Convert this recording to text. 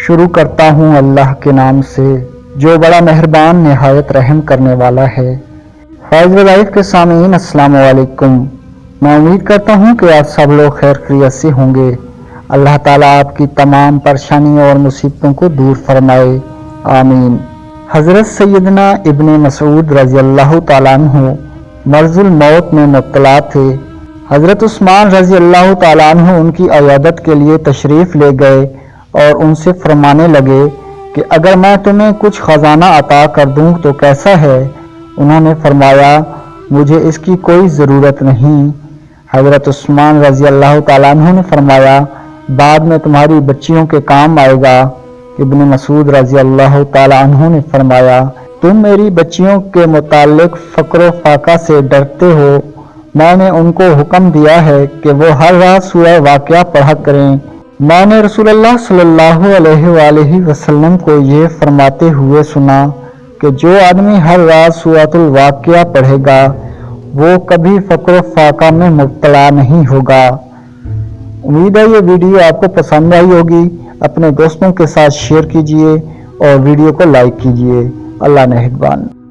شروع کرتا ہوں اللہ کے نام سے جو بڑا مہربان نہایت رحم کرنے والا ہے۔ فیض وظائف کے سامعین السلام علیکم۔ میں امید کرتا ہوں کہ آپ سب لوگ خیر خیریت سے ہوں گے۔ اللہ تعالیٰ آپ کی تمام پریشانیوں اور مصیبتوں کو دور فرمائے، آمین۔ حضرت سیدنا ابن مسعود رضی اللہ تعالیٰ عنہ مرض الموت میں مبتلا تھے۔ حضرت عثمان رضی اللہ تعالیٰ عنہ ان کی عیادت کے لیے تشریف لے گئے اور ان سے فرمانے لگے کہ اگر میں تمہیں کچھ خزانہ عطا کر دوں تو کیسا ہے؟ انہوں نے فرمایا مجھے اس کی کوئی ضرورت نہیں۔ حضرت عثمان رضی اللہ تعالیٰ عنہ نے فرمایا بعد میں تمہاری بچیوں کے کام آئے گا۔ ابن مسعود رضی اللہ تعالیٰ عنہ نے فرمایا تم میری بچیوں کے متعلق فقر و فاقہ سے ڈرتے ہو، میں نے ان کو حکم دیا ہے کہ وہ ہر رات سورہ واقعہ پڑھا کریں۔ میں نے رسول اللہ صلی اللہ علیہ وآلہ وسلم کو یہ فرماتے ہوئے سنا کہ جو آدمی ہر رات سورۃ الواقعہ پڑھے گا وہ کبھی فقر و فاقہ میں مبتلا نہیں ہوگا۔ امید ہے یہ ویڈیو آپ کو پسند آئی ہوگی۔ اپنے دوستوں کے ساتھ شیئر کیجیے اور ویڈیو کو لائک کیجیے۔ اللہ نگہبان۔